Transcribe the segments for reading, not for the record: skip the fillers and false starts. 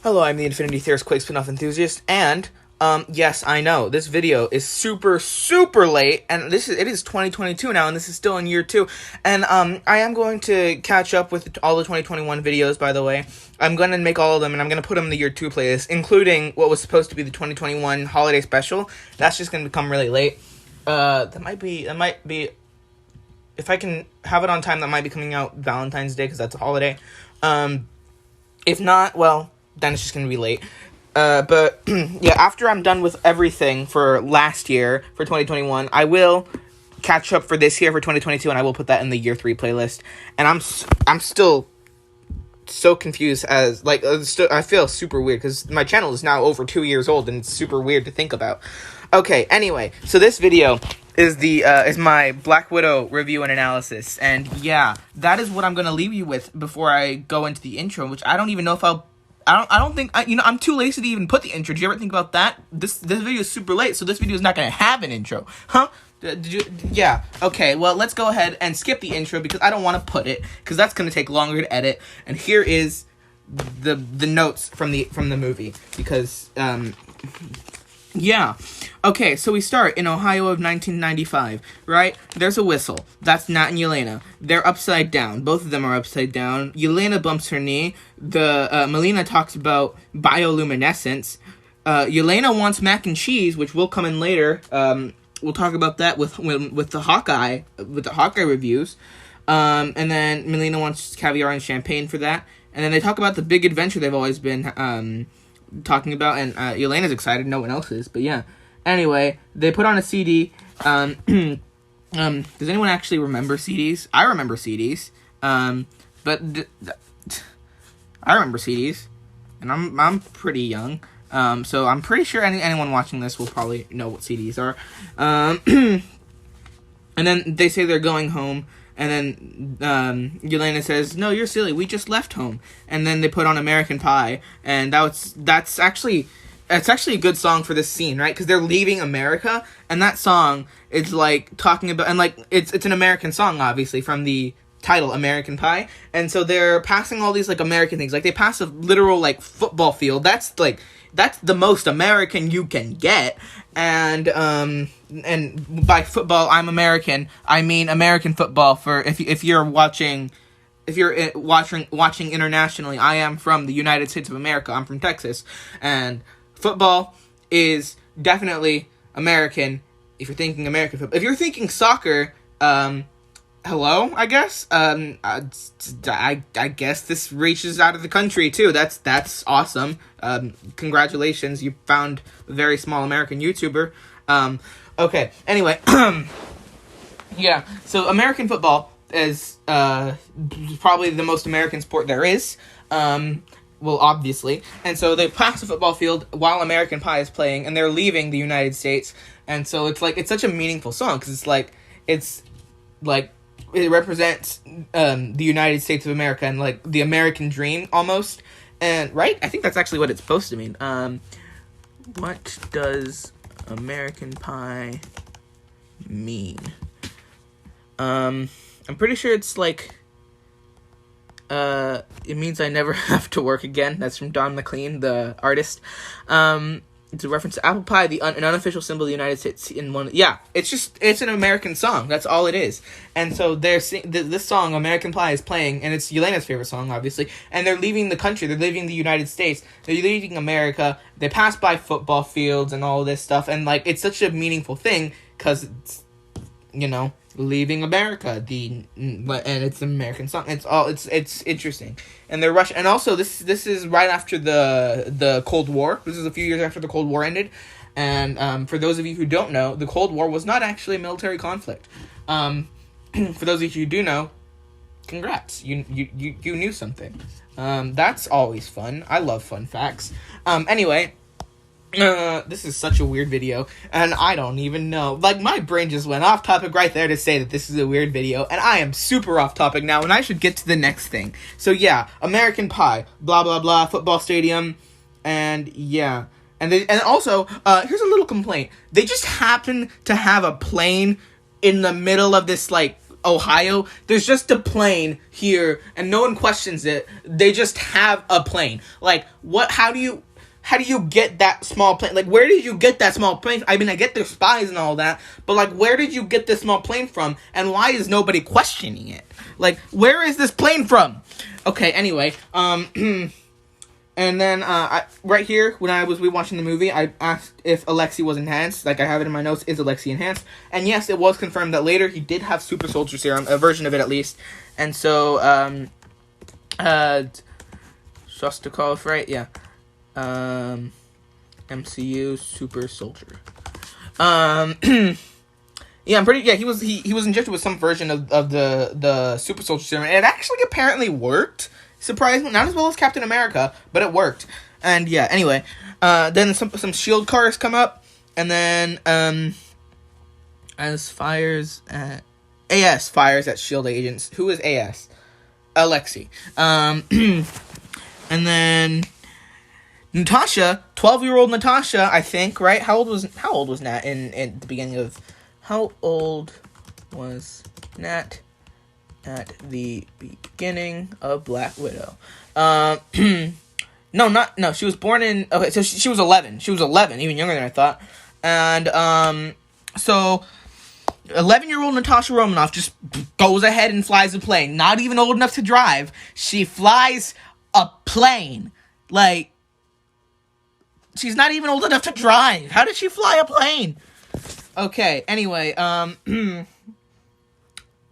Hello, I'm the Infinity Theorist Quake Spinoff Enthusiast, and, yes, I know, this video is super, super late, and it is 2022 now, and this is still in year 2, and, I am going to catch up with all the 2021 videos, by the way. I'm gonna make all of them, and I'm gonna put them in the year 2 playlist, including what was supposed to be the 2021 holiday special. That's just gonna become really late. That might be, if I can have it on time, that might be coming out Valentine's Day, because that's a holiday. If not, well, then it's just going to be late. But, yeah, after I'm done with everything for last year, for 2021, I will catch up for this year, for 2022, and I will put that in the year 3 playlist. And I'm still so confused I feel super weird, because my channel is now over 2 years old, and it's super weird to think about. Okay, anyway, so this video is my Black Widow review and analysis, and yeah, that is what I'm gonna leave you with before I go into the intro, which I don't even know if I'm too lazy to even put the intro. Did you ever think about that? This video is super late, so this video is not gonna have an intro, huh? Yeah, okay, well, let's go ahead and skip the intro, because I don't want to put it, because that's gonna take longer to edit, and here is the notes from the movie, because, yeah. Okay, so we start in Ohio of 1995, right? There's a whistle. That's Nat and Yelena. They're upside down. Both of them are upside down. Yelena bumps her knee. Melina talks about bioluminescence. Yelena wants mac and cheese, which will come in later. We'll talk about that with the Hawkeye reviews. And then Melina wants caviar and champagne for that. And then they talk about the big adventure they've always been, talking about, and Elena's excited, no one else is, but yeah. Anyway, they put on a CD. Does anyone actually remember CDs? I remember CDs. But I remember CDs, and I'm pretty young. So I'm pretty sure anyone watching this will probably know what CDs are. And then they say they're going home. And then Yelena says, "No, you're silly. We just left home." And then they put on American Pie, and that's actually a good song for this scene, right? Because they're leaving America, and that song is like talking about, and like it's an American song, obviously, from the title American Pie. And so they're passing all these like American things, like they pass a literal like football field. That's the most American you can get. And by football, I'm American. I mean American football. For if you're watching internationally, I am from the United States of America. I'm from Texas, and football is definitely American. If you're thinking American football, if you're thinking soccer, hello, I guess. I guess this reaches out of the country too. That's awesome. Congratulations, you found a very small American YouTuber. Okay. Anyway, yeah. So American football is probably the most American sport there is. Well, obviously. And so they pass the football field while American Pie is playing, and they're leaving the United States. And so it's such a meaningful song, because it's like it represents the United States of America and like the American dream almost. And right, I think that's actually what it's supposed to mean. What does American Pie mean? I'm pretty sure it's like it means I never have to work again. That's from Don McLean, the artist. It's a reference to apple pie, an unofficial symbol of the United States. It's an American song. That's all it is. And so this song, American Pie, is playing, and it's Yelena's favorite song, obviously. And they're leaving the country. They're leaving the United States. They're leaving America. They pass by football fields and all this stuff. And, like, it's such a meaningful thing, because it's, leaving America, and it's an American song. It's interesting, and they're rushing. And also, this is right after the Cold War. This is a few years after the Cold War ended. And for those of you who don't know, the Cold War was not actually a military conflict. For those of you who do know, congrats, you knew something. That's always fun. I love fun facts. Anyway. This is such a weird video, and I don't even know. Like, my brain just went off topic right there to say that this is a weird video, and I am super off topic now, and I should get to the next thing. So yeah, American Pie, blah blah blah, football stadium, and yeah. And also, here's a little complaint. They just happen to have a plane in the middle of this, like, Ohio. There's just a plane here, and no one questions it. They just have a plane. Like, what? How do you get that small plane? Like, where did you get that small plane? I mean, I get they're spies and all that, but, like, where did you get this small plane from? And why is nobody questioning it? Like, where is this plane from? Okay, anyway, and then, right here, when I was rewatching the movie, I asked if Alexei was enhanced. Like, I have it in my notes, is Alexei enhanced? And yes, it was confirmed that later he did have super soldier serum, a version of it at least. And so, Shostakov, right? Yeah. MCU super soldier. Yeah, he was injected with some version of the super soldier serum, and it actually apparently worked. Surprisingly, not as well as Captain America, but it worked. And yeah, anyway, then some shield cars come up, and then AS fires at shield agents. Who is AS? Alexei. And then Natasha, 12-year-old Natasha, I think, right? How old was Nat in the beginning of? How old was Nat at the beginning of Black Widow? No, she was born in, okay, so she was 11. She was 11, even younger than I thought. And, so 11-year-old Natasha Romanoff just goes ahead and flies a plane. Not even old enough to drive. She flies a plane. Like, she's not even old enough to drive. How did she fly a plane? Okay, anyway, and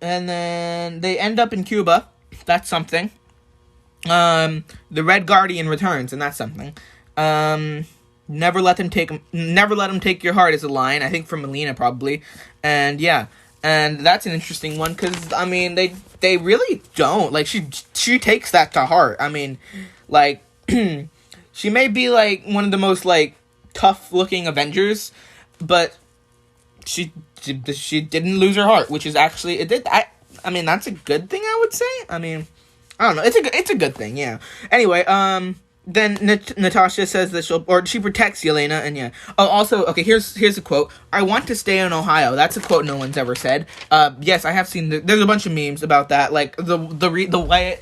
then they end up in Cuba. That's something. The Red Guardian returns, and that's something. Never let them take your heart is a line, I think from Melina probably. And yeah, and that's an interesting one, because, I mean, they really don't. Like, she takes that to heart. I mean, like, she may be, like, one of the most, like, tough-looking Avengers, but she didn't lose her heart, which is actually, I mean, that's a good thing, I would say. I mean, I don't know, it's a good thing, yeah. Anyway, then Natasha says that she protects Yelena, and yeah. Oh, also, okay, here's a quote. "I want to stay in Ohio." That's a quote no one's ever said. Yes, I have seen, there's a bunch of memes about that, like, the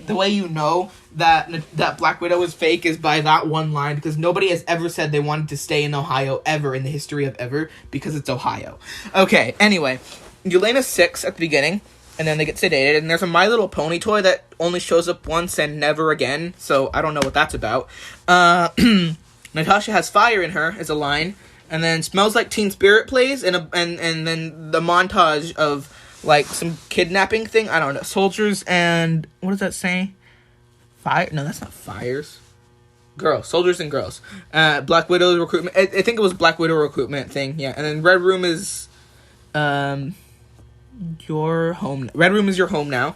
way you know that Black Widow is fake is by that one line, because nobody has ever said they wanted to stay in Ohio ever in the history of ever, because it's Ohio. Okay, anyway, Yelena's 6 at the beginning, and then they get sedated, and there's a My Little Pony toy that only shows up once and never again, so I don't know what that's about. Natasha has fire in her is a line, and then Smells Like Teen Spirit plays, and then the montage of, like, some kidnapping thing, I don't know, soldiers and, what does that say? Fire? No, that's not fires. Girls. Soldiers and girls. Black Widow recruitment. I think it was Black Widow recruitment thing, yeah. And then Red Room is, your home. Red Room is your home now.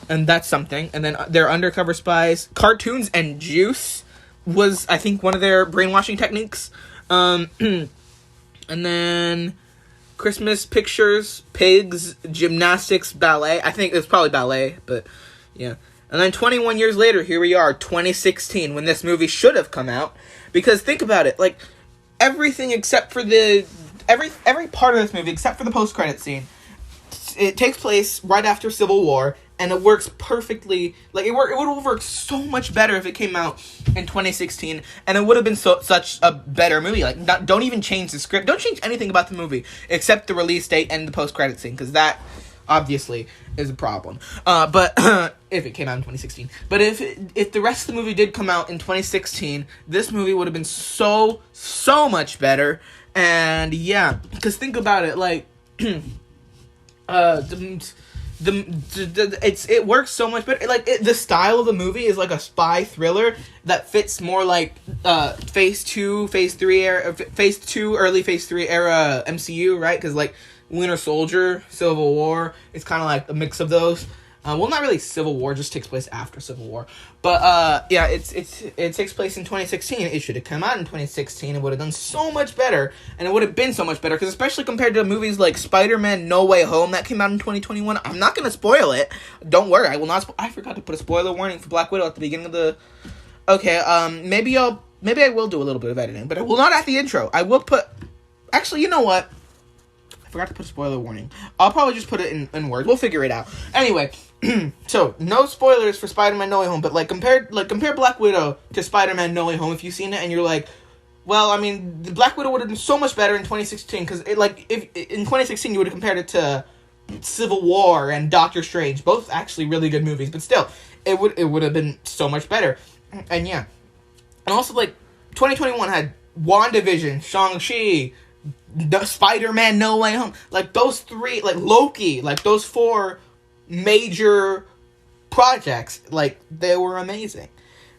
And that's something. And then they're undercover spies. Cartoons and juice was, I think, one of their brainwashing techniques. And then Christmas pictures, pigs, gymnastics, ballet. I think it's probably ballet, but yeah. And then 21 years later, here we are, 2016, when this movie should have come out. Because think about it, like, everything except for every part of this movie, except for the post-credit scene, it takes place right after Civil War, and it works perfectly. Like, it would have worked so much better if it came out in 2016, and it would have been such a better movie. Like, don't even change the script. Don't change anything about the movie, except the release date and the post-credit scene, because that, obviously, is a problem. But if it came out in 2016. But if the rest of the movie did come out in 2016, this movie would have been so much better. And yeah, because think about it, like, it works so much better. Like, the style of the movie is like a spy thriller that fits more like Phase 2, Phase 3 era, Phase 2, early Phase 3 era MCU, right? Because, like, Winter Soldier, Civil War, it's kind of like a mix of those. Well, not really Civil War, just takes place after Civil War. But, yeah, it takes place in 2016. It should have come out in 2016. It would have done so much better, and it would have been so much better, because especially compared to movies like Spider-Man No Way Home that came out in 2021, I'm not going to spoil it. Don't worry, I will not I forgot to put a spoiler warning for Black Widow at the beginning of the... Okay, maybe I will do a little bit of editing, but I will not at the intro. I will put... Actually, you know what? I forgot to put a spoiler warning. I'll probably just put it in words. We'll figure it out. Anyway, so no spoilers for Spider-Man No Way Home, but compare Black Widow to Spider-Man No Way Home if you've seen it and you're like, well, I mean, the Black Widow would have been so much better in 2016 because if in 2016 you would have compared it to Civil War and Doctor Strange, both actually really good movies, but still, it would have been so much better. And yeah, and also 2021 had WandaVision, Shang-Chi, the Spider-Man No Way Home, those three, Loki, those four major projects, they were amazing.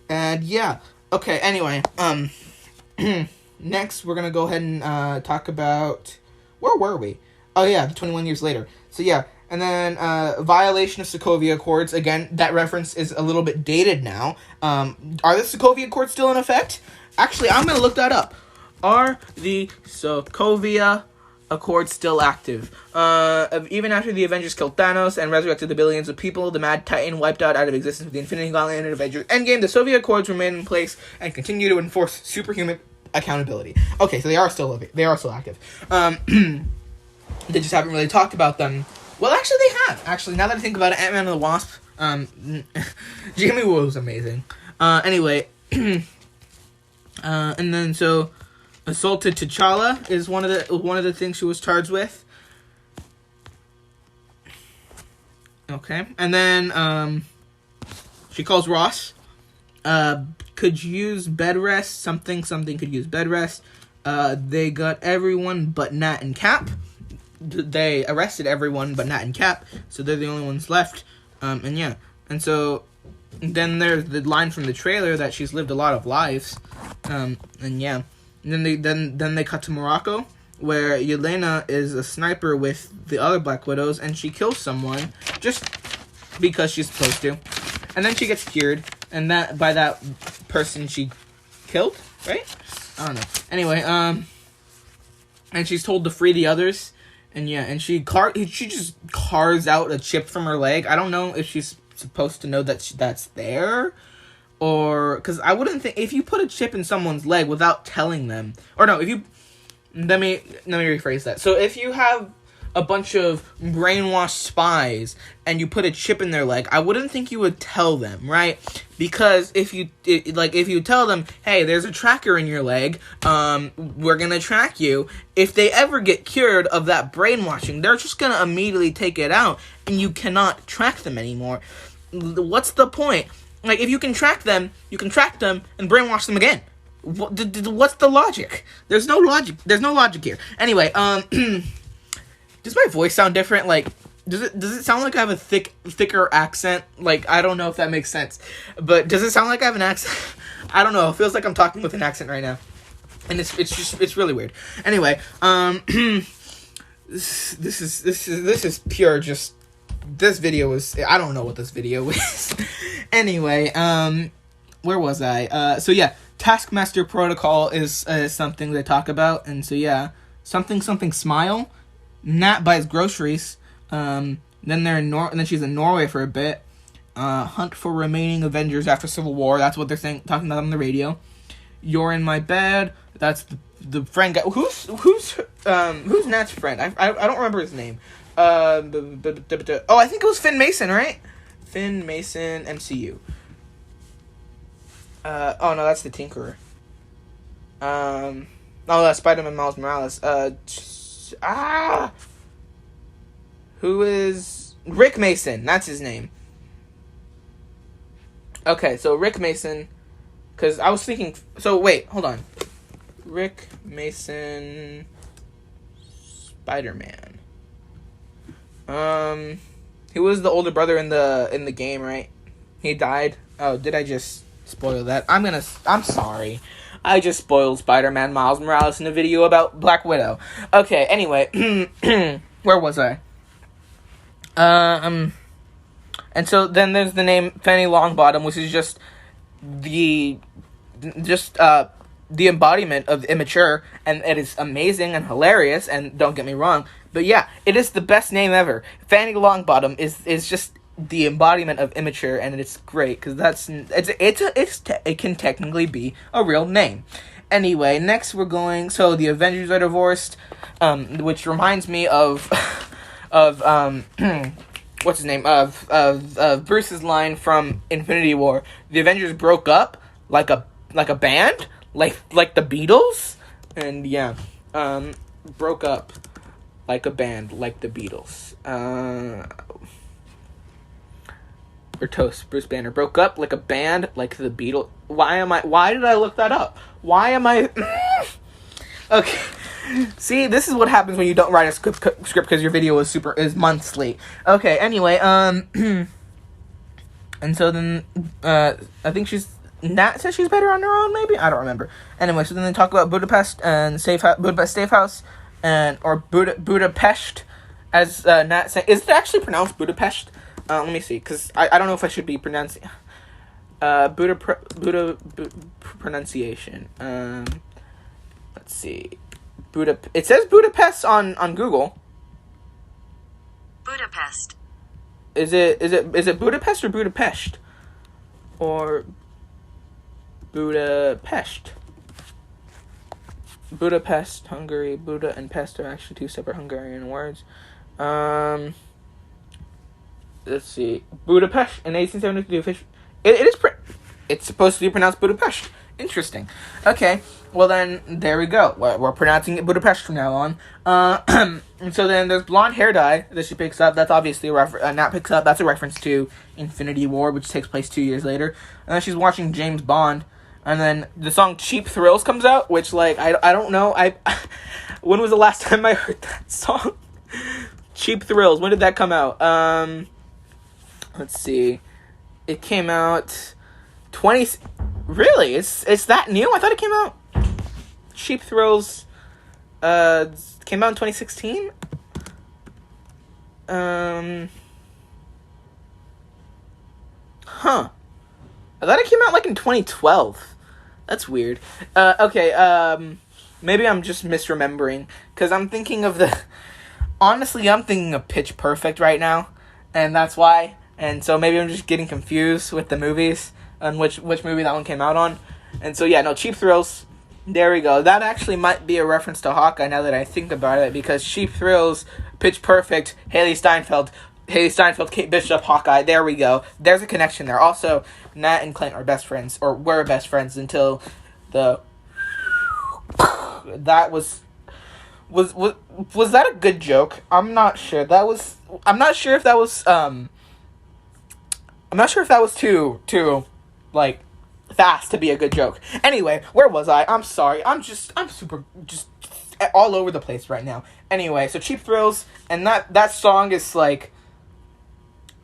And yeah, okay, anyway, next we're gonna go ahead and talk about, where were we? Oh yeah, 21 years later. So yeah, and then violation of Sokovia Accords. Again, that reference is a little bit dated now. Are the Sokovia Accords still in effect? Actually, I'm gonna look that up. Are the Sokovia Accords still active? Even after the Avengers killed Thanos and resurrected the billions of people, the Mad Titan wiped out of existence with the Infinity Gauntlet and Avengers Endgame, the Soviet Accords remain in place and continue to enforce superhuman accountability. Okay, so they are still active. They just haven't really talked about them. Well, actually, they have. Actually, now that I think about it, Ant-Man and the Wasp, Jamie Woo was amazing. Anyway, and then so assaulted T'Challa is one of the things she was charged with. Okay, and then she calls Ross. Could use bed rest. Something could use bed rest. They got everyone but Nat and Cap. They arrested everyone but Nat and Cap, so they're the only ones left. And yeah, and so then there's the line from the trailer that she's lived a lot of lives. And yeah, and then they cut to Morocco, where Yelena is a sniper with the other Black Widows, and she kills someone just because she's supposed to, and then she gets cured, and that by that person she killed, right? I don't know. Anyway, and she's told to free the others. And yeah, and she just carves out a chip from her leg. I don't know if she's supposed to know that that's there, or because I wouldn't think if you put a chip in someone's leg without telling them, or no, if you let me rephrase that. So if you have a bunch of brainwashed spies and you put a chip in their leg, I wouldn't think you would tell them, right? Because if you tell them, hey, there's a tracker in your leg, we're gonna track you. If they ever get cured of that brainwashing, they're just gonna immediately take it out, and you cannot track them anymore. What's the point? If you can track them and brainwash them again. What's the logic? There's no logic here. Anyway, does my voice sound different? Does it sound like I have a thicker accent? I don't know if that makes sense. But does it sound like I have an accent? I don't know. It feels like I'm talking with an accent right now. And it's really weird. Anyway, this is pure just, this video is, I don't know what this video is. Anyway, where was I? So yeah, Taskmaster Protocol is something they talk about. And so yeah, something smile. Nat buys groceries. Then they're in and then she's in Norway for a bit. Hunt for remaining Avengers after Civil War. That's what they're talking about on the radio. You're in my bed. That's the friend guy. Who's Nat's friend? I don't remember his name. I think it was Finn Mason, right? Finn Mason, MCU. Oh no, that's the Tinkerer. That's Spider-Man Miles Morales. Who is Rick Mason? That's his name. Okay, so Rick Mason, because I was thinking. So wait, hold on. Rick Mason, Spider-Man. He was the older brother in the game, right? He died. Oh, did I just spoil that? I'm sorry. I just spoiled Spider-Man Miles Morales in a video about Black Widow. Okay, anyway, where was I? And so then there's the name Fanny Longbottom, which is just the embodiment of immature, and it is amazing and hilarious, and don't get me wrong, but yeah, it is the best name ever. Fanny Longbottom is just the embodiment of immature, and it's great because it can technically be a real name. Anyway, next we're going. So the Avengers are divorced, which reminds me of what's his name of Bruce's line from Infinity War. The Avengers broke up like a band, like the Beatles, and yeah, broke up like a band, like the Beatles. Or toast. Bruce Banner broke up like a band, like the Beatles. Why did I look that up? Why am I? Okay. See, this is what happens when you don't write a script because your video is months late. Okay. Anyway, and so then I think Nat says she's better on her own. Maybe I don't remember. Anyway, so then they talk about Budapest and Budapest Safe House or Budapest, as Nat said. Is it actually pronounced Budapest? Let me see, because I don't know if I should be pronouncing Buddha pronunciation. Let's see. It says Budapest on Google. Budapest. Is it Budapest or Budapest? Or Budapest? Budapest, Hungary. Buddha and pest are actually two separate Hungarian words. Let's see. Budapest in 1872. It's supposed to be pronounced Budapest. Interesting. Okay. Well then, there we go. We're pronouncing it Budapest from now on. And so then there's blonde hair dye that she picks up. That's obviously Nat picks up. That's a reference to Infinity War, which takes place 2 years later. And then she's watching James Bond. And then the song Cheap Thrills comes out, which I don't know. When was the last time I heard that song? Cheap Thrills. When did that come out? Let's see. It came out Really? It's that new? I thought it came out. Cheap Thrills came out in 2016. Huh. I thought it came out in 2012. That's weird. Okay, maybe I'm just misremembering, cuz I'm thinking of honestly, I'm thinking of Pitch Perfect right now, and that's why. And so maybe I'm just getting confused with the movies and which movie that one came out on. And so yeah, no, Cheap Thrills. There we go. That actually might be a reference to Hawkeye now that I think about it, because Cheap Thrills, Pitch Perfect, Haley Steinfeld, Kate Bishop, Hawkeye. There we go. There's a connection there. Also, Nat and Clint are best friends, or were best friends until that was that a good joke? I'm not sure. I'm not sure if that was too fast to be a good joke. Anyway, where was I? I'm sorry. I'm super just all over the place right now. Anyway, so Cheap Thrills, and that song is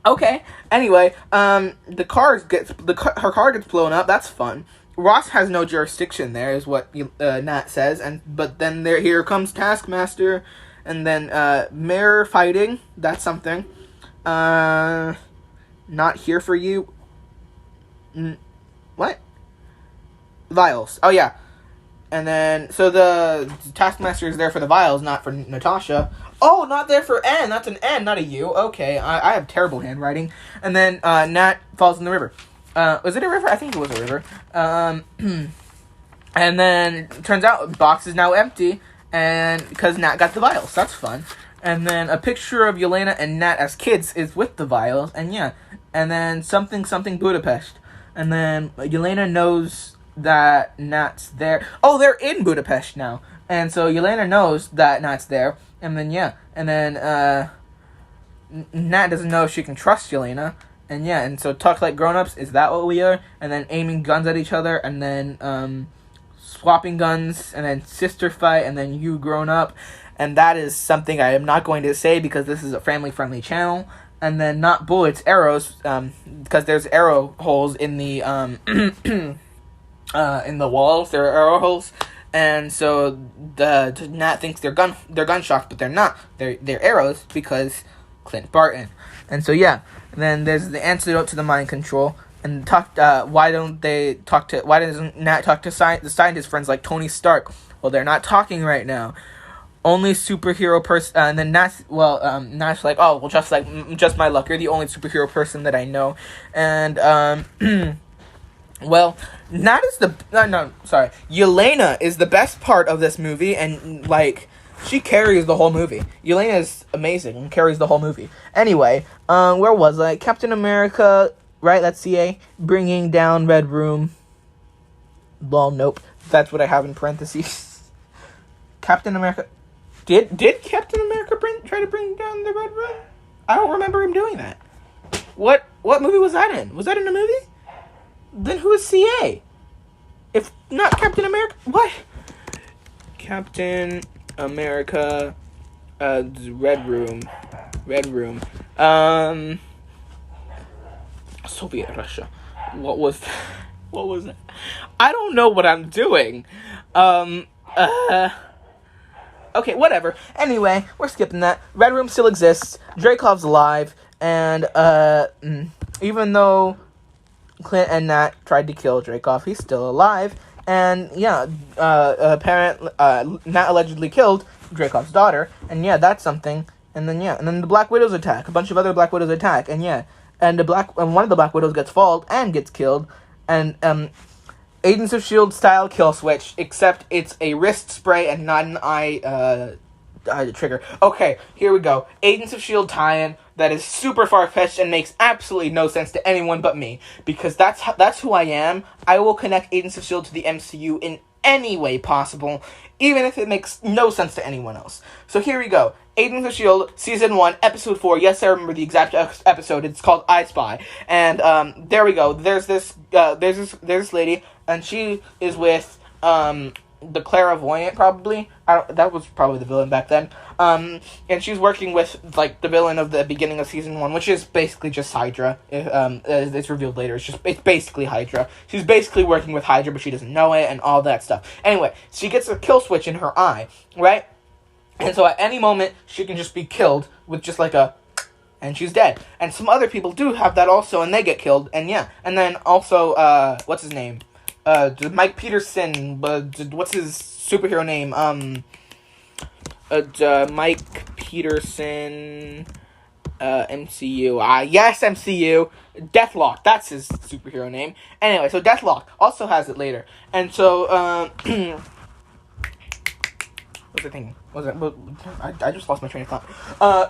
okay. Anyway, her car gets blown up. That's fun. Ross has no jurisdiction there, is what Nat says, but then here comes Taskmaster, and then Mirror fighting. That's something. Not here for you. What? Vials. Oh yeah. And then so the Taskmaster is there for the vials, not for Natasha. Oh, not there for N. That's an N, not a U. Okay, I have terrible handwriting. And then Nat falls in the river. Was it a river? I think it was a river. And then it turns out the box is now empty, and because Nat got the vials. That's fun. And then a picture of Elena and Nat as kids is with the vials, and yeah. And then something Budapest. And then Elena knows that Nat's there. Oh, they're in Budapest now. And so Elena knows that Nat's there. And then, yeah. And then Nat doesn't know if she can trust Elena. And yeah, and so talk like grown-ups, is that what we are? And then aiming guns at each other, and then swapping guns, and then sister fight, and then you grown up. And that is something I am not going to say because this is a family-friendly channel. And then not bullets, arrows, because there's arrow holes in the in the walls. There are arrow holes, and so Nat thinks they're gunshots, but they're not. They're arrows because Clint Barton. And so yeah, and then there's the antidote to the mind control. And why doesn't Nat talk to the scientist friends like Tony Stark? Well, they're not talking right now. Only superhero person, and then Nat's like, oh, well, just my luck. You're the only superhero person that I know, and Well, Nat is the no, sorry. Yelena is the best part of this movie, and like she carries the whole movie. Yelena is amazing and carries the whole movie. Anyway, where was I? Captain America, right? That's CA bringing down Red Room. Well, nope. That's what I have in parentheses. Captain America. Did Captain America try to bring down the Red Room? I don't remember him doing that. What movie was that in? Was that in a movie? Then who is CA? If not Captain America, what? Captain America, Red Room, Soviet Russia. What was that? I don't know what I'm doing. Okay, whatever. Anyway, we're skipping that. Red Room still exists. Dreykov's alive, and even though Clint and Nat tried to kill Dreykov, he's still alive. And yeah, Nat allegedly killed Dreykov's daughter, and yeah, that's something. And then the Black Widows attack. A bunch of other Black Widows attack, and yeah, and one of the Black Widows gets foiled and gets killed, and Agents of S.H.I.E.L.D. style kill switch, except it's a wrist spray and not an eye trigger. Okay, here we go. Agents of S.H.I.E.L.D. tie-in that is super far-fetched and makes absolutely no sense to anyone but me, because that's who I am. I will connect Agents of S.H.I.E.L.D. to the MCU in any way possible, even if it makes no sense to anyone else. So here we go. Agents of S.H.I.E.L.D. Season 1, Episode 4. Yes, I remember the exact episode. It's called I Spy. And there we go. There's this lady, and she is with the Clairvoyant, probably. That was probably the villain back then. And she's working with like the villain of the beginning of Season 1, which is basically just Hydra. It's revealed later. It's basically Hydra. She's basically working with Hydra, but she doesn't know it, and all that stuff. Anyway, she gets a kill switch in her eye, right? And so at any moment, she can just be killed with just like and she's dead. And some other people do have that also, and they get killed, and yeah. And then also, what's his name? Mike Peterson, what's his superhero name? Mike Peterson, MCU. Yes, MCU. Deathlock, that's his superhero name. Anyway, so Deathlock also has it later. And so, what's the thing? I just lost my train of thought.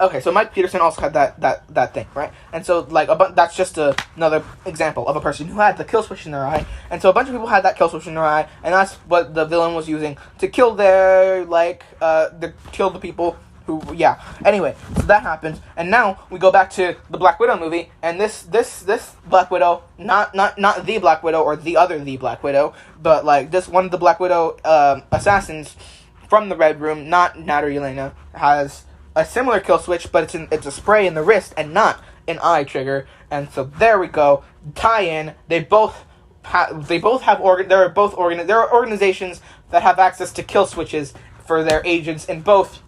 Okay, so Mike Peterson also had that thing, right? And so, like, that's just another example of a person who had the kill switch in their eye. And so a bunch of people had that kill switch in their eye, and that's what the villain was using to kill kill the people who, yeah. Anyway, so that happened, and now we go back to the Black Widow movie, and this Black Widow, not the Black Widow or the other the Black Widow, but, like, this one of the Black Widow assassins from the Red Room, not Nat or Yelena, has a similar kill switch, but it's a spray in the wrist and not an eye trigger. And so there we go, tie-in. There are organizations that have access to kill switches for their agents in both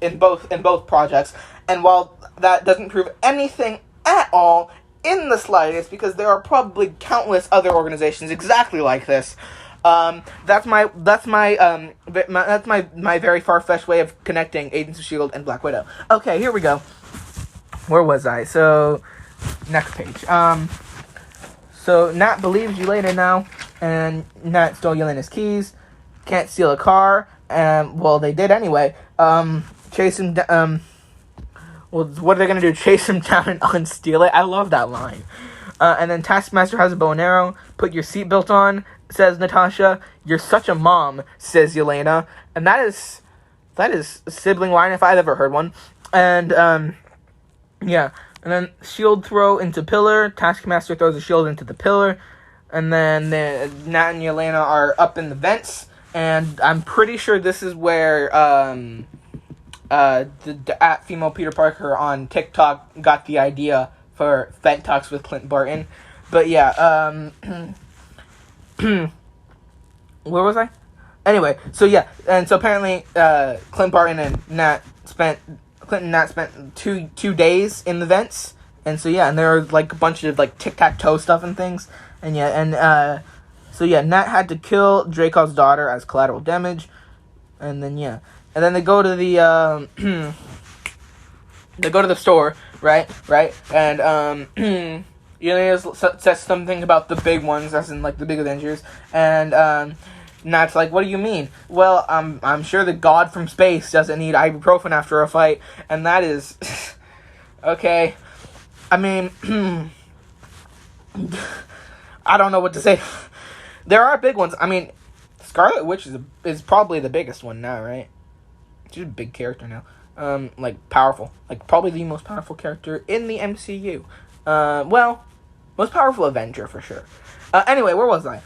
projects. And while that doesn't prove anything at all in the slightest, because there are probably countless other organizations exactly like this. That's my very far-fetched way of connecting Agents of S.H.I.E.L.D. and Black Widow. Okay, here we go. Where was I? So, next page. So Nat believes Yelena now, and Nat stole Yelena's keys. Can't steal a car, well, they did anyway. Chase him. Well, what are they gonna do? Chase him down and unsteal it? I love that line. And then Taskmaster has a bow and arrow. Put your seatbelt on, says Natasha. You're such a mom, says Yelena. And that is a sibling line if I've ever heard one. And, yeah. And then shield throw into pillar. Taskmaster throws a shield into the pillar. And then Nat and Yelena are up in the vents. And I'm pretty sure this is where, the at female Peter Parker on TikTok got the idea for Vent Talks with Clint Barton. But yeah, where was I? Anyway, so yeah, and so apparently Clint Barton and Nat spent 2 days in the vents, and so yeah, and there are like a bunch of like tic-tac-toe stuff and things, and yeah, and so yeah, Nat had to kill Dreykov's daughter as collateral damage, and then yeah, and then they go to the they go to the store, right, and Yelena says something about the big ones, as in, like, the big Avengers, and, Nat's like, what do you mean? Well, I'm sure the god from space doesn't need ibuprofen after a fight, and that is... okay. I mean... I don't know what to say. There are big ones. I mean, Scarlet Witch is probably the biggest one now, right? She's a big character now. Like, powerful. Like, probably the most powerful character in the MCU. Well, most powerful Avenger, for sure. Anyway, where was I?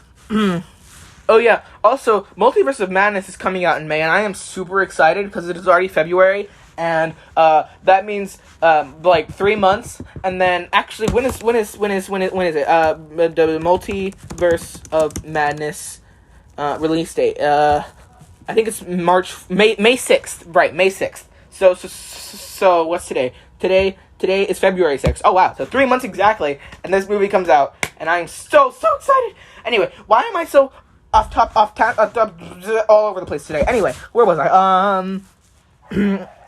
Oh, yeah. Also, Multiverse of Madness is coming out in May, and I am super excited because it is already February, and that means like 3 months. And then actually, when is it? The Multiverse of Madness release date? I think it's May 6th. Right, May 6th. So what's today? Today is February 6th. Oh wow, so 3 months exactly, and this movie comes out, and I am so excited. Anyway, why am I so off all over the place today? Anyway, where was I?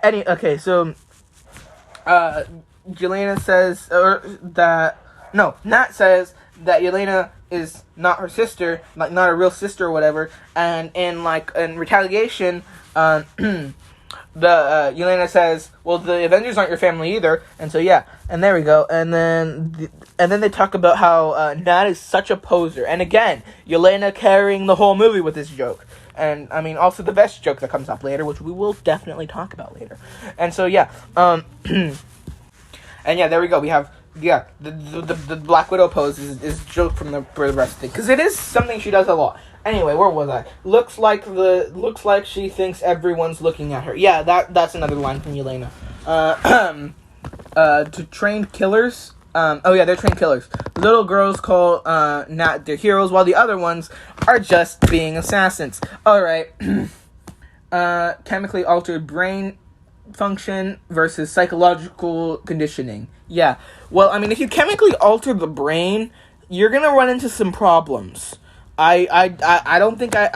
Okay, so Yelena says Nat says that Yelena is not her sister, like not a real sister or whatever, and in retaliation, Yelena says, well, the Avengers aren't your family either, and so yeah, and there we go, and then they talk about how Nat is such a poser, and again, Yelena carrying the whole movie with this joke. And, I mean, also the best joke that comes up later, which we will definitely talk about later. And so, yeah. And, yeah, there we go. We have, the Black Widow pose is joke for the rest of the thing. Because it is something she does a lot. Anyway, where was I? Looks like she thinks everyone's looking at her. Yeah, that's another line from Yelena. To trained killers... they're trained killers. Little girls call Nat their heroes, while the other ones are just being assassins. Alright. Chemically altered brain function versus psychological conditioning. Yeah. Well, I mean, if you chemically alter the brain, you're gonna run into some problems. I don't think that's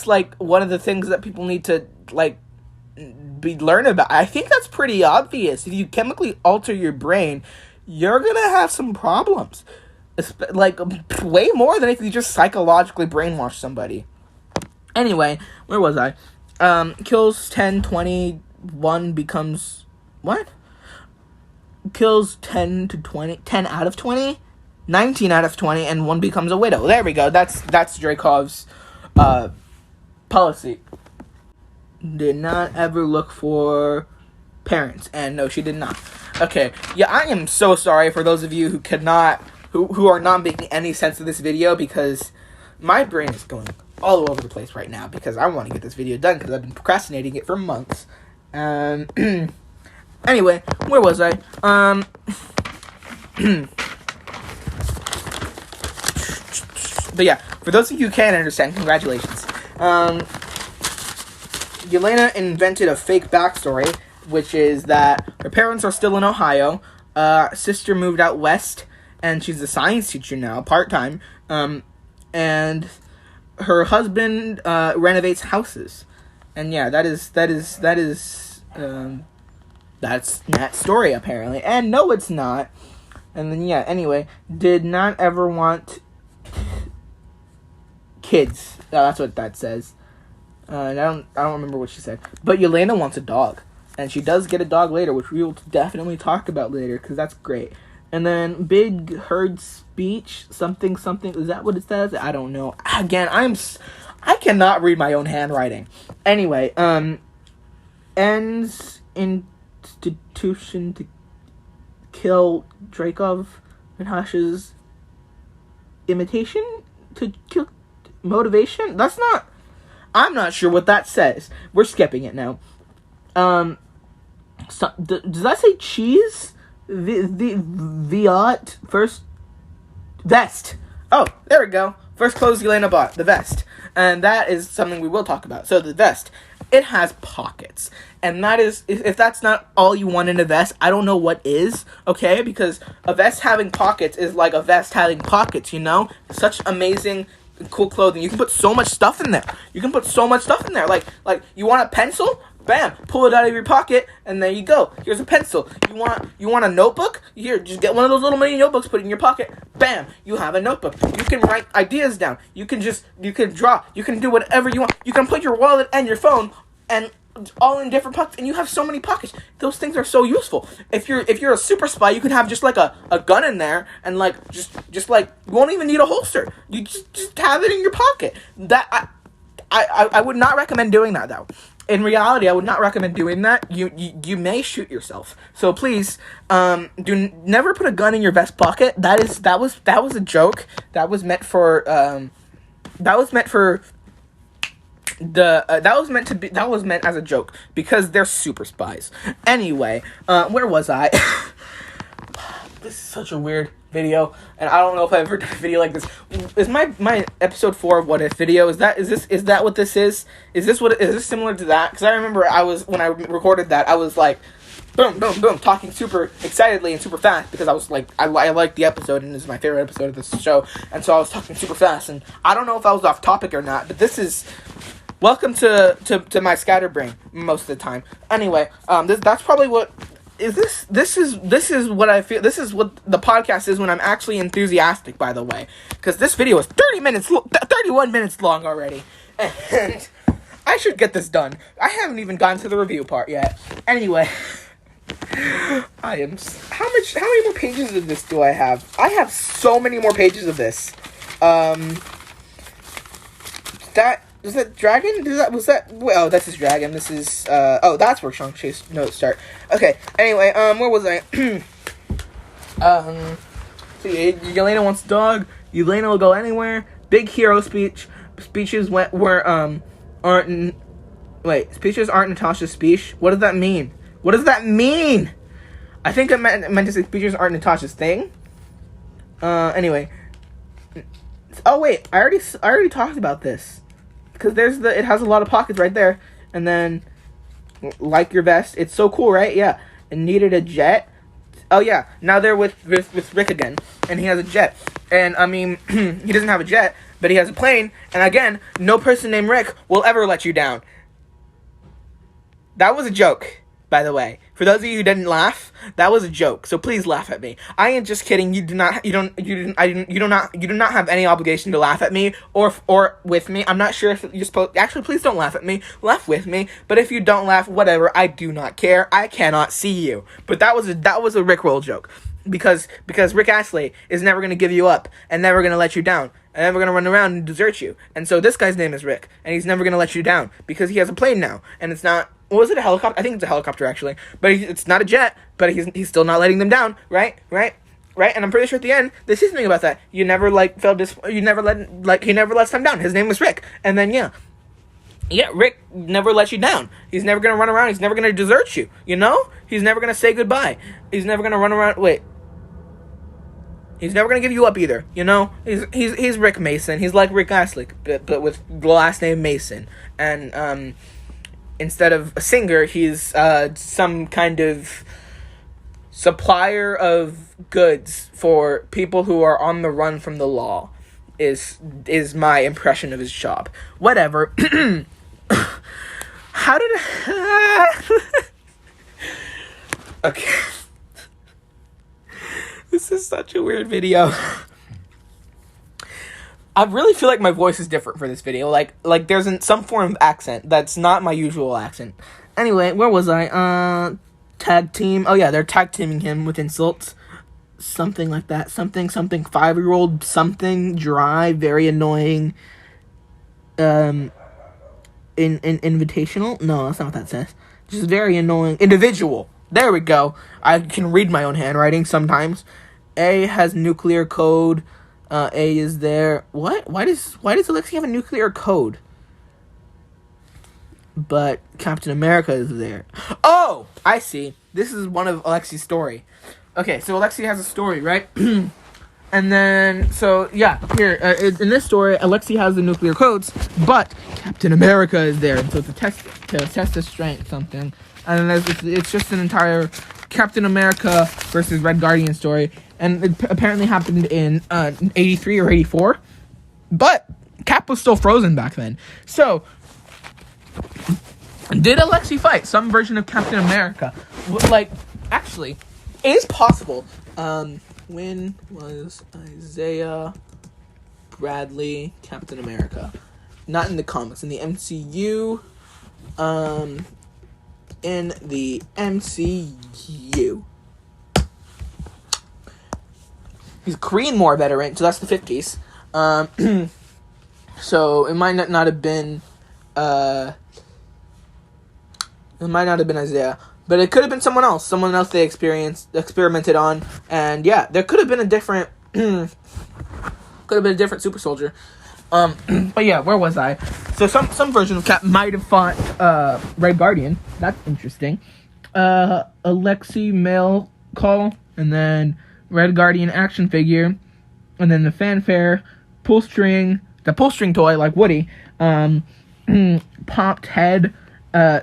like one of the things that people need to like learn about. I think that's pretty obvious. If you chemically alter your brain, you're gonna have some problems. Like, way more than if you just psychologically brainwash somebody. Anyway, where was I? Kills 10, 20, 1 becomes... What? Kills 10 to 20... 10 out of 20? 19 out of 20, and 1 becomes a widow. There we go. That's Dreykov's policy. Did not ever look for parents. And no, she did not. Okay. Yeah, I am so sorry for those of you who who are not making any sense of this video, because my brain is going all over the place right now because I want to get this video done because I've been procrastinating it for months. Anyway, where was I? But yeah, for those of you who can't understand, congratulations. Yelena invented a fake backstory, which is that her parents are still in Ohio, sister moved out west, and she's a science teacher now, part-time, and her husband renovates houses. And yeah, that's Nat's story, apparently. And no, it's not. And then yeah, anyway, did not ever want kids. That's what that says. I don't remember what she said. But Yelena wants a dog. And she does get a dog later, which we will definitely talk about later, because that's great. And then big herd speech, something, is that what it says? I don't know. Again, I cannot read my own handwriting. Anyway, ends institution to kill Dreykov and Hash's imitation to kill motivation? I'm not sure what that says. We're skipping it now. Does that say cheese? Viot first vest. Oh, there we go. First clothes Yelena bought, the vest. And that is something we will talk about. So the vest, it has pockets. And that is, if that's not all you want in a vest, I don't know what is, okay? Because a vest having pockets is like a vest having pockets, you know? Such amazing, cool clothing. You can put so much stuff in there. Like, you want a pencil? bam, pull it out of your pocket, and there you go. Here's a pencil. You want a notebook? Here, just get one of those little mini notebooks, put it in your pocket. Bam, you have a notebook. You can write ideas down. You can draw. You can do whatever you want. You can put your wallet and your phone and all in different pockets, and you have so many pockets. Those things are so useful. If you're a super spy, you can have just like a gun in there, and like just like you won't even need a holster. You just have it in your pocket. That I would not recommend doing that though. In reality, I would not recommend doing that. You may shoot yourself. So please, never put a gun in your vest pocket. That was a joke. That was meant for that was meant as a joke because they're super spies. Anyway, where was I? This is such a weird video, and I don't know if I've ever done a video like this. Is my episode 4 of What If video? Is that what this is? Is this similar to that? Because I remember when I recorded that, I was like, boom, boom, boom, talking super excitedly and super fast because I was like, I liked the episode and this is my favorite episode of this show, and so I was talking super fast, and I don't know if I was off topic or not, but this is welcome to my scatterbrain most of the time. Anyway, that's probably what. This is what I feel. This is what the podcast is when I'm actually enthusiastic. By the way, because this video is 31 minutes long already, and I should get this done. I haven't even gotten to the review part yet. Anyway, how many more pages of this do I have? I have so many more pages of this. Is that dragon? Oh, that's his dragon. This is, that's where Shang-Chi's notes start. Okay, anyway, where was I? See, Elena wants a dog. Elena will go anywhere. Big hero speech. Speeches aren't Natasha's speech. What does that mean? What does that mean? I think I meant to say speeches aren't Natasha's thing. Anyway. Oh, wait, I already talked about this. Because it has a lot of pockets right there. And then, like your vest, it's so cool, right? Yeah. It needed a jet. Oh, yeah. Now they're with Rick again. And he has a jet. And, I mean, he doesn't have a jet, but he has a plane. And again, no person named Rick will ever let you down. That was a joke, by the way. For those of you who didn't laugh, that was a joke. So please laugh at me. I am just kidding. You do not have any obligation to laugh at me or with me. I'm not sure if you're supposed. Actually, please don't laugh at me. Laugh with me. But if you don't laugh, whatever. I do not care. I cannot see you. But that was a Rickroll joke, because Rick Astley is never going to give you up and never going to let you down and never going to run around and desert you. And so this guy's name is Rick, and he's never going to let you down because he has a plane now, and it's not. Was it a helicopter? I think it's a helicopter, actually. But it's not a jet, but he's still not letting them down, right? And I'm pretty sure at the end, they say something about that. He never lets them down. His name was Rick. And then, yeah, Rick never lets you down. He's never going to run around. He's never going to desert you, you know? He's never going to say goodbye. He's never going to run around. Wait. He's never going to give you up either, you know? He's Rick Mason. He's like Rick Astley, but with the last name Mason. And, instead of a singer, he's some kind of supplier of goods for people who are on the run from the law, is my impression of his job. Whatever. How did I... Okay. This is such a weird video. I really feel like my voice is different for this video. Like there's some form of accent that's not my usual accent. Anyway, where was I? Tag team. Oh yeah, they're tag teaming him with insults. Something like that. Something 5-year-old something dry, very annoying. Invitational? No, that's not what that says. Just very annoying individual. There we go. I can read my own handwriting sometimes. A has nuclear code. A is there. What? Why does Alexi have a nuclear code? But Captain America is there. Oh, I see. This is one of Alexi's story. Okay, so Alexi has a story, right? And then, so yeah, here in this story, Alexi has the nuclear codes, but Captain America is there, and so it's a test his strength, something. And then it's just an entire Captain America versus Red Guardian story, and it apparently happened in 83 or 84, but Cap was still frozen back then. So Did Alexei fight some version of Captain America? Like, actually, it is possible. When was Isaiah Bradley Captain America? Not in the comics, in the MCU. In the MCU. He's a Korean War veteran, so that's the 50s. So it might not have been Isaiah, but it could have been someone else they experimented on, and yeah, there could have been a different super soldier. But yeah, where was I? So some version of Cap might have fought Red Guardian. That's interesting. Alexei mail call, and then Red Guardian action figure, and then the fanfare, the pull string toy like Woody, popped head,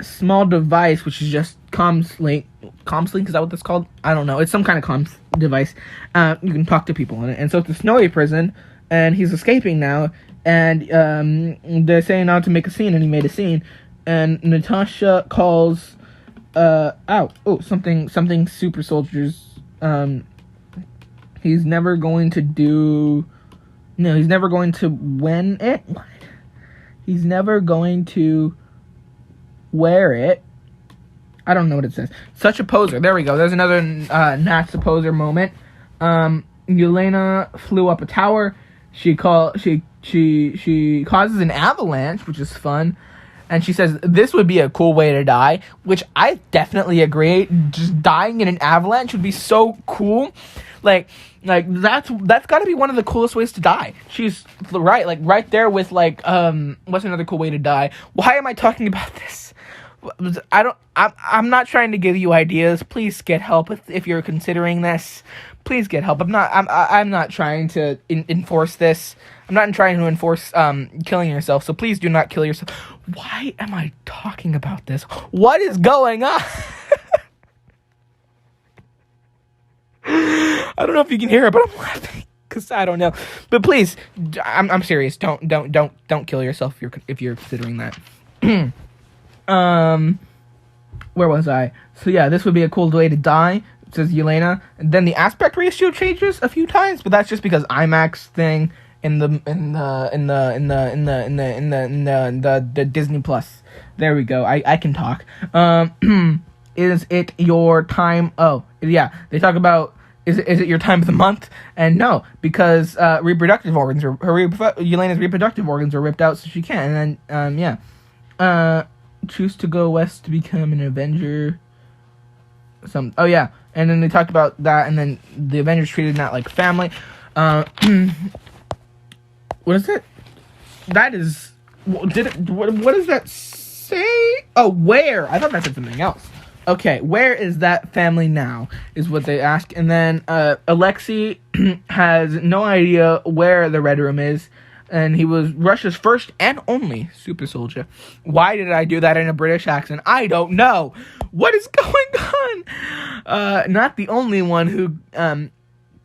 small device which is just comms link, is that what that's called? I don't know. It's some kind of comms device. You can talk to people on it, and so it's a snowy prison, and he's escaping now, and they're saying not to make a scene, and he made a scene, and Natasha calls out. Oh, something super soldiers. He's never going to win it. What? He's never going to wear it. I don't know what it says. Such a poser. There we go. There's another Nat's a poser moment. Yelena flew up a tower. She causes an avalanche, which is fun. And she says, this would be a cool way to die, which I definitely agree. Just dying in an avalanche would be so cool. Like that's got to be one of the coolest ways to die. She's right, like right there with like what's another cool way to die? Why am I talking about this? I'm not trying to give you ideas. Please get help if you're considering this. Please get help. I'm not trying to enforce this. I'm not trying to enforce killing yourself. So please do not kill yourself. Why am I talking about this? What is going on? I don't know if you can hear it, but I'm laughing because I don't know. But please, I'm serious. Don't kill yourself if you're considering that. Where was I? So yeah, this would be a cool way to die, says Elena. And then the aspect ratio changes a few times, but that's just because IMAX thing in the Disney Plus. There we go. I can talk. Is it your time? Oh yeah, they talk about is it your time of the month? And no, because reproductive organs Elena's reproductive organs are ripped out, so she can't. And then choose to go west to become an Avenger. Oh yeah, and then they talked about that, and then the Avengers treated Nat like family. What is it? That is what does that say? Oh, where? I thought that said something else. Okay, where is that family now, is what they ask. And then Alexei has no idea where the Red Room is, and he was Russia's first and only super soldier. Why did I do that in a British accent? I don't know. What is going on? Not the only one who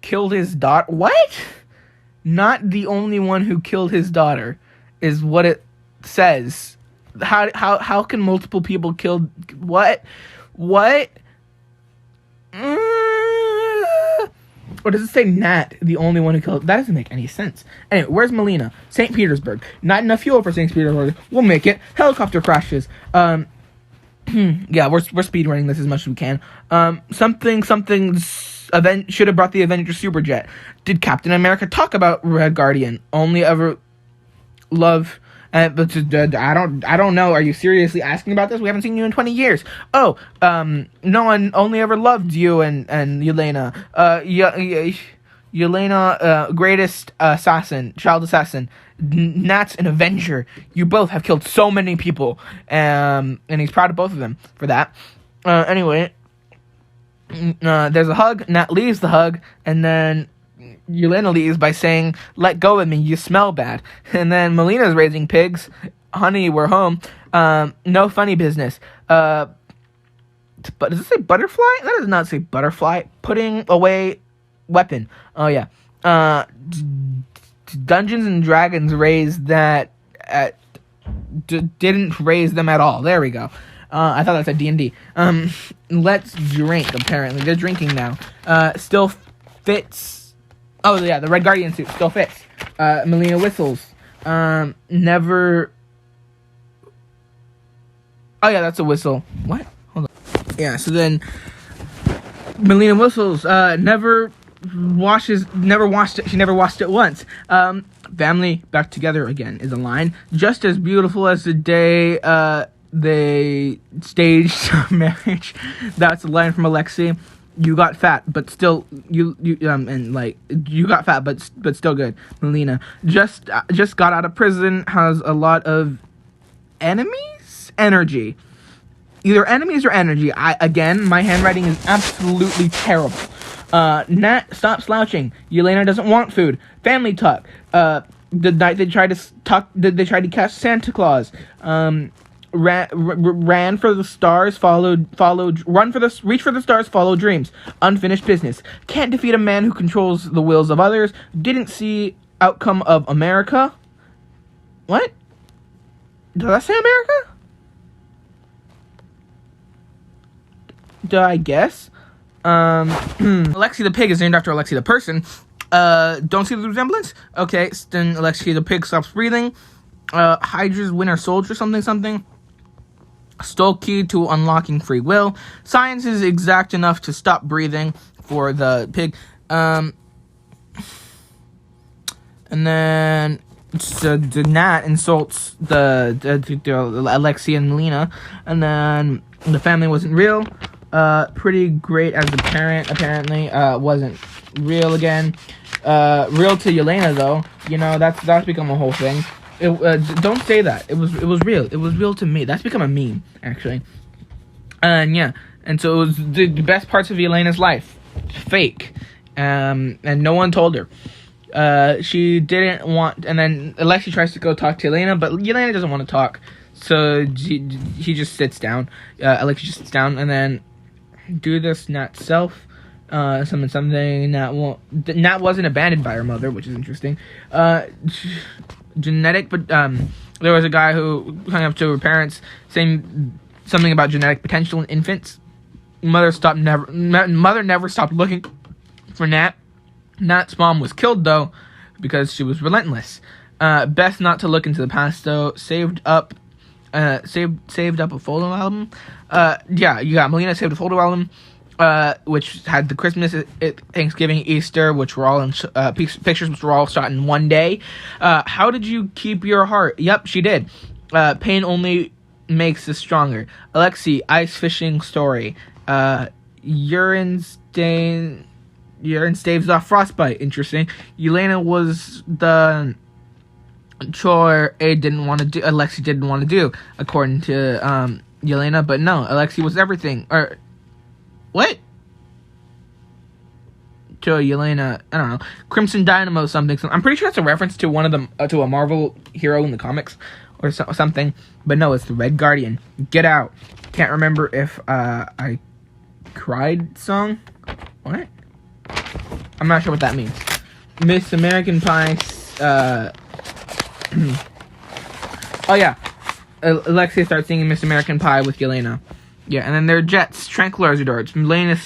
killed his daughter. What? Not the only one who killed his daughter is what it says. How can multiple people kill what? What? Or does it say Nat, the only one who killed? That doesn't make any sense. Anyway, where's Melina? St. Petersburg. Not enough fuel for St. Petersburg. We'll make it. Helicopter crashes. Yeah, we're speedrunning this as much as we can. Event should have brought the Avenger Superjet. Did Captain America talk about Red Guardian? Only ever love. But I don't know. Are you seriously asking about this? We haven't seen you in 20 years. Oh, no one only ever loved you and Yelena. Yelena, greatest assassin, child assassin. Nat's an Avenger. You both have killed so many people. And he's proud of both of them for that. Anyway, there's a hug. Nat leaves the hug, and then Yelena leaves by saying, "Let go of me, you smell bad." And then Melina's raising pigs. "Honey, we're home. No funny business." But does it say butterfly? That does not say butterfly. Putting away weapon. Oh yeah. Dungeons and Dragons raised that at didn't raise them at all. There we go. I thought that said D&D. Let's drink, apparently. They're drinking now. Still fits. Oh, yeah, the Red Guardian suit still fits. Melina whistles. Never... Oh, yeah, that's a whistle. What? Hold on. Yeah, so then... Melina whistles. Never washed it. She never washed it once. Family back together again is a line. Just as beautiful as the day, they staged marriage. That's a line from Alexi. You got fat, but still you got fat, but still good. Melina just got out of prison. Has a lot of energy. Either enemies or energy. My handwriting is absolutely terrible. Nat, stop slouching. Elena doesn't want food. Family talk. The night they tried to catch Santa Claus. Ran for the stars, reach for the stars, follow dreams. Unfinished business. Can't defeat a man who controls the wills of others. Didn't see outcome of America. What? Did I say America? I guess. Alexi the pig is named after Alexi the person. Don't see the resemblance? Okay, then Alexi the pig stops breathing. Hydra's winter soldier, something. Stole key to unlocking free will. Science is exact enough to stop breathing for the pig. And then the Nat insults the Alexi and Melina. And then the family wasn't real. Pretty great as a parent, apparently. Wasn't real again. Real to Elena, though. You know, that's become a whole thing. Don't say that. It was real. It was real to me. That's become a meme, actually. And yeah. And so it was the best parts of Elena's life. Fake. And no one told her. She didn't want... And then Alexi tries to go talk to Elena, but Elena doesn't want to talk. So he just sits down. Alexi just sits down, and then... Do this, Nat self. Something. Nat wasn't abandoned by her mother, which is interesting. Genetic, but there was a guy who hung up to her parents saying something about genetic potential in infants. Mother never stopped looking for Nat. Nat's mom was killed though because she was relentless. Best not to look into the past though. Saved up a photo album. Yeah, you got Melina saved a photo album, which had the Christmas, Thanksgiving, Easter, which were all in pictures, which were all shot in one day. How did you keep your heart? Yep, she did. Pain only makes us stronger. Alexi, ice fishing story. Urine staves off frostbite. Interesting. Elena was the chore Alexi didn't want to do, according to Elena, but no, Alexi was everything. Or what? To Elena, I don't know. Crimson Dynamo something. I'm pretty sure it's a reference to one of them, to a Marvel hero in the comics or something. But no, it's the Red Guardian. Get out. Can't remember if I cried song. What? I'm not sure what that means. Miss American Pie. Oh yeah, Alexia starts singing Miss American Pie with Elena. Yeah, and then there are jets, tranquilizer darts. Melina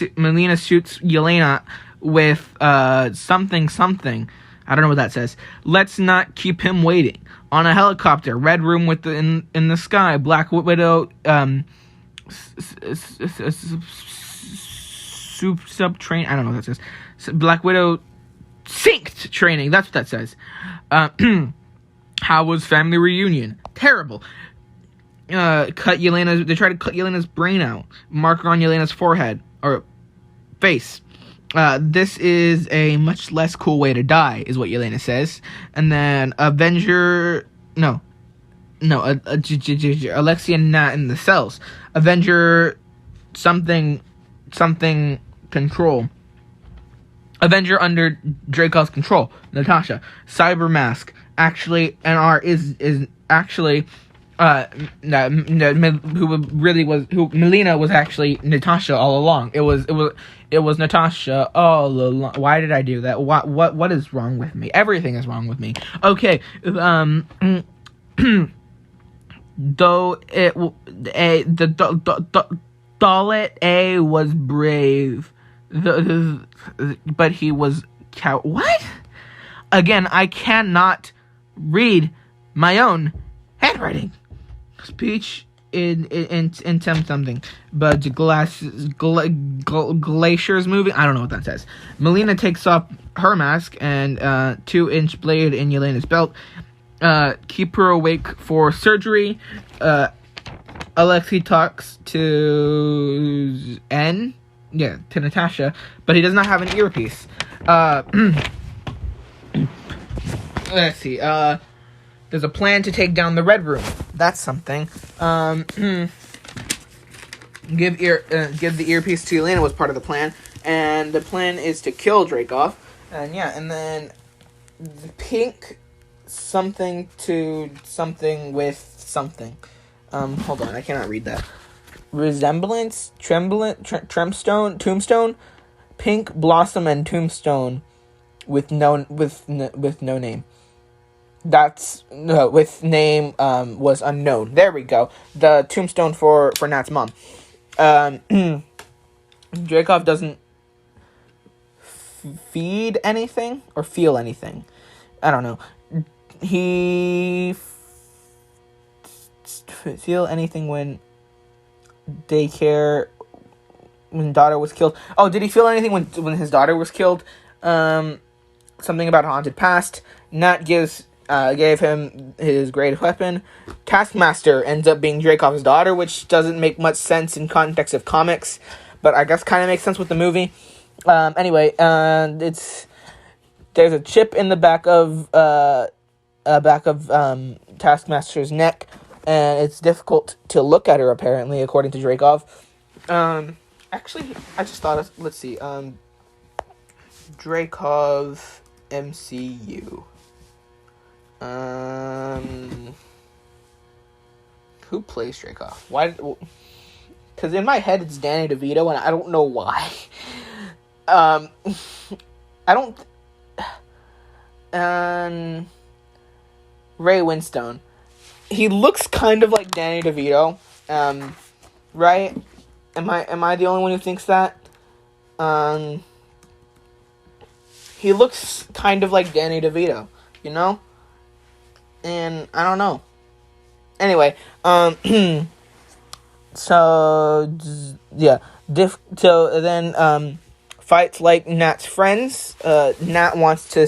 shoots Elena with something. I don't know what that says. Let's not keep him waiting. On a helicopter, red room with in the sky, Black Widow sub train. I don't know what that says. Black Widow synced training. That's what that says. How was family reunion? Terrible. They tried to cut Elena's brain out. Marker on Elena's forehead. Or face. This is a much less cool way to die, is what Elena says. And then Avenger... No, Alexia and Nat in the cells. Avenger... Something control. Avenger under Dracov's control. Natasha. Cyber mask. Actually, NR is actually who Melina was actually Natasha all along. It was Natasha all along. Why did I do that? What is wrong with me? Everything is wrong with me. Okay, though Dalit A was brave, but he was what? Again, I cannot read my own handwriting. Speech in something, but glaciers moving. I don't know what that says. Melina takes off her mask and 2-inch blade in Elena'S belt. Keep her awake for surgery. Alexei talks to to Natasha, but he does not have an earpiece. Let's see. There's a plan to take down the Red Room. That's something. Give the earpiece to Elena was part of the plan, and the plan is to kill Dreykov. And then Pink something to something with something. Hold on, I cannot read that. Resemblance, Tombstone, Pink, Blossom, and Tombstone with no name. That's with name was unknown. There we go. The tombstone for Nat's mom. Dreykov doesn't feed anything or feel anything. I don't know. He feel anything when daughter was killed. Oh, did he feel anything when his daughter was killed? Something about a haunted past. Nat gave him his greatest weapon. Taskmaster ends up being Dreykov's daughter, which doesn't make much sense in context of comics, but I guess kind of makes sense with the movie. Anyway, there's a chip in the back of Taskmaster's neck, and it's difficult to look at her, apparently, according to Dreykov. Actually, I just thought of, let's see, Dreykov MCU. Who plays Dreykov? Why? Because in my head it's Danny DeVito, and I don't know why. I don't. Ray Winstone. He looks kind of like Danny DeVito. Right? Am I the only one who thinks that? He looks kind of like Danny DeVito, you know? And I don't know. Anyway, so yeah, so then fights like Nat's friends. Nat wants to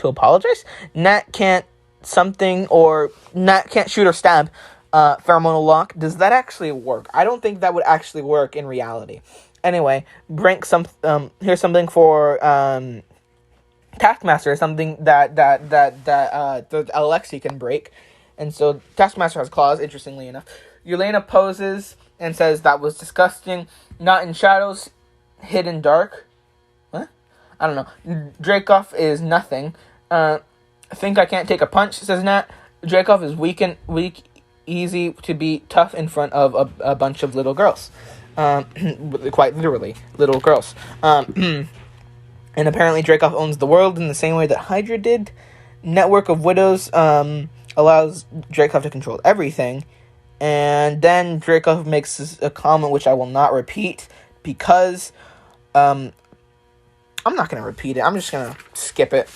apologize. Nat can't shoot or stab. Pheromonal lock. Does that actually work? I don't think that would actually work in reality. Anyway, here's something for Taskmaster, something that Alexei can break. And so Taskmaster has claws, interestingly enough. Elena poses and says that was disgusting. Not in shadows, hidden dark. What? I don't know. Dreykov is nothing. I think I can't take a punch, says Nat. Dreykov is weak, easy to be tough in front of a bunch of little girls. Quite literally, little girls. And apparently Dreykov owns the world in the same way that Hydra did. Network of widows allows Dreykov to control everything. And then Dreykov makes a comment which I will not repeat because I'm not going to repeat it. I'm just going to skip it.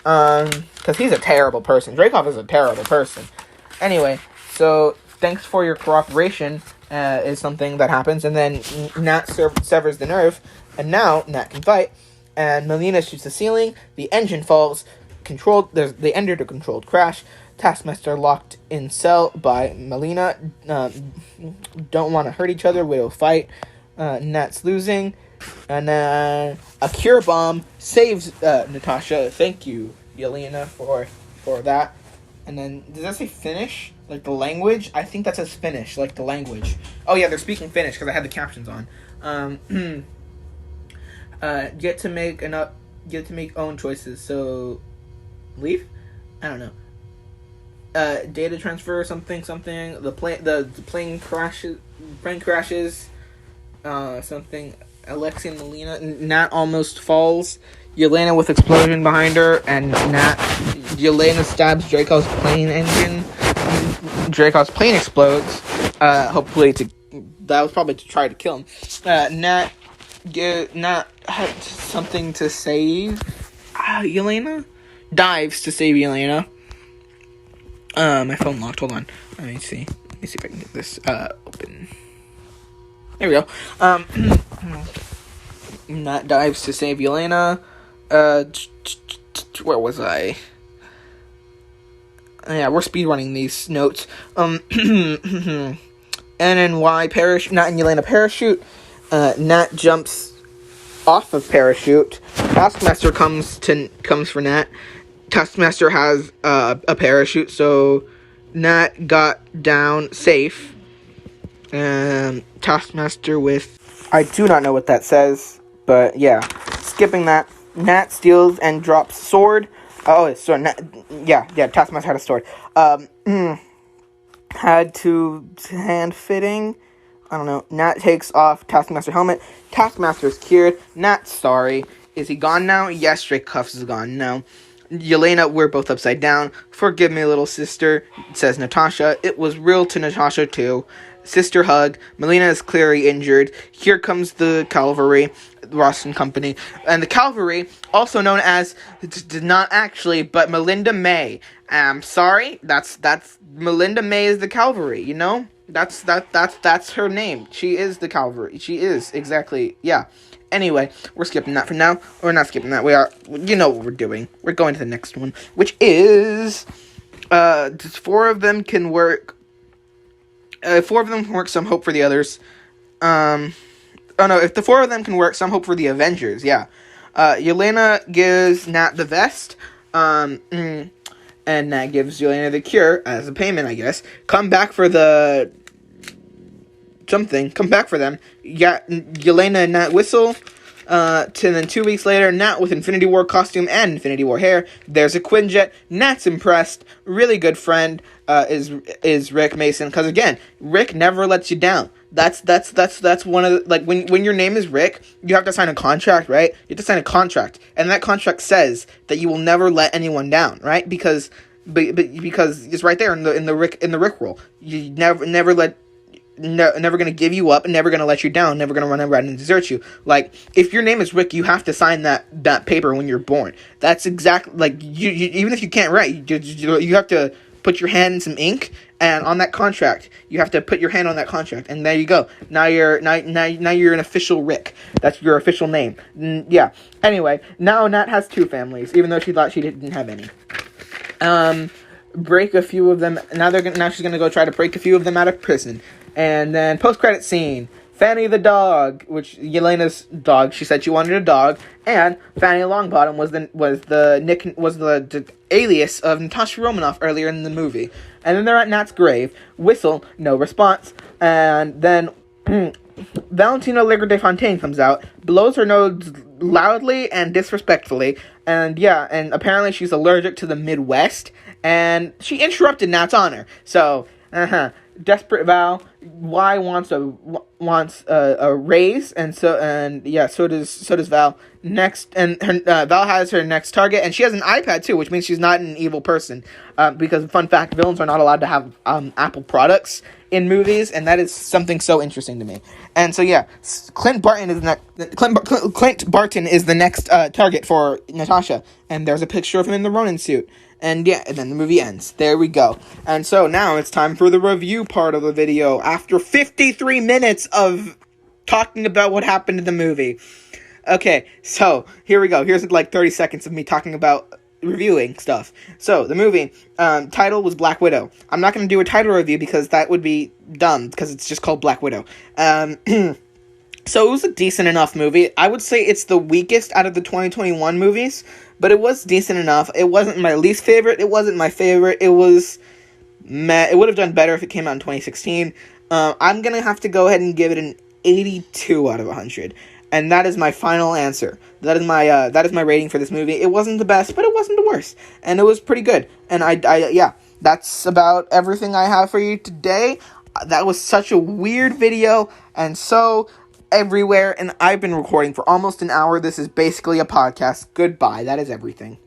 Because he's a terrible person. Dreykov is a terrible person. Anyway, so thanks for your cooperation is something that happens. And then Nat severs the nerve. And now Nat can fight. And Melina shoots the ceiling. The engine falls. They entered a controlled crash. Taskmaster locked in cell by Melina. Don't want to hurt each other. We'll fight. Nat's losing. And then a cure bomb saves Natasha. Thank you, Elena, for that. And then, does that say Finnish? Like the language? I think that says Finnish, like the language. Oh yeah, they're speaking Finnish because I had the captions on. Get to make own choices. So, leave? I don't know. Data transfer, something. The plane crashes. Something. Alexei and Melina. Nat almost falls. Elena with explosion behind her, and Elena stabs Dreykov's plane engine. Dracov's plane explodes, hopefully that was probably to try to kill him. Nat had something to save Elena? Dives to save Elena. My phone locked, hold on. Let me see if I can get this, open. There we go. Nat dives to save Elena. Where was I? Yeah, we're speedrunning these notes. N and Y parachute. Nat and Elena parachute. Nat jumps off of parachute. Taskmaster comes for Nat. Taskmaster has a parachute, so Nat got down safe. Taskmaster with... I do not know what that says, but yeah. Skipping that, Nat steals and drops sword. Oh, sword. Taskmaster had a sword. Had to hand fitting. I don't know. Nat takes off Taskmaster helmet. Taskmaster is cured. Nat's sorry. Is he gone now? Yes, Dracov is gone now. Elena, we're both upside down. Forgive me, little sister, says Natasha. It was real to Natasha, too. Sister hug. Melina is clearly injured. Here comes the cavalry, Ross and Company. And the cavalry, also known as, not actually, but Melinda May. Sorry, that's Melinda May is the cavalry, you know? That's her name. She is the cavalry. She is, exactly, yeah. Anyway, we're skipping that for now. We're not skipping that. We are, you know what we're doing. We're going to the next one, which is, four of them can work, some hope for the others. If the four of them can work, some hope for the Avengers, yeah. Elena gives Nat the vest, and Nat gives Elena the cure as a payment, I guess. Come back for them. Yeah, Elena and Nat whistle. Then 2 weeks later, Nat with Infinity War costume and Infinity War hair. There's a Quinjet. Nat's impressed. Really good friend is Rick Mason, because again, Rick never lets you down. That's one of the, like, when your name is Rick, you have to sign a contract, right? You have to sign a contract, and that contract says that you will never let anyone down, right? Because it's right there in the Rick rule. You never gonna give you up, never gonna let you down, never gonna run around and desert you. Like, if your name is Rick, you have to sign that paper when you're born. That's exactly, like, you even if you can't write, you have to put your hand in some ink, and on that contract, you have to put your hand on that contract, and there you go. Now you're an official Rick. That's your official name. Yeah. Anyway, now Nat has two families, even though she thought she didn't have any. Break a few of them. Now she's gonna go try to break a few of them out of prison. And then post-credit scene, Fanny the dog, which Elena's dog. She said she wanted a dog, and Fanny Longbottom was the alias of Natasha Romanoff earlier in the movie. And then they're at Nat's grave. Whistle, no response. And then Valentina Liger de Fontaine comes out, blows her nose loudly and disrespectfully, and yeah, and apparently she's allergic to the Midwest, and she interrupted Nat's honor. So, desperate Val. Y wants a raise, so does Val. Next, and Val has her next target, and she has an iPad too, which means she's not an evil person. Because fun fact, villains are not allowed to have Apple products in movies, and that is something so interesting to me. And so yeah, Clint Barton is the next target for Natasha, and there's a picture of him in the Ronin suit. And yeah, and then the movie ends. There we go. And so now it's time for the review part of the video. After 53 minutes of talking about what happened in the movie. Okay, so here we go. Here's like 30 seconds of me talking about reviewing stuff. So the movie title was Black Widow. I'm not going to do a title review because that would be dumb, because it's just called Black Widow. So it was a decent enough movie. I would say it's the weakest out of the 2021 movies, but it was decent enough. It wasn't my least favorite. It wasn't my favorite. It was meh. It would have done better if it came out in 2016. I'm going to have to go ahead and give it an 82 out of 100. And that is my final answer. That is my rating for this movie. It wasn't the best, but it wasn't the worst. And it was pretty good. And yeah, that's about everything I have for you today. That was such a weird video, and so everywhere, and I've been recording for almost an hour. This is basically a podcast. Goodbye. That is everything.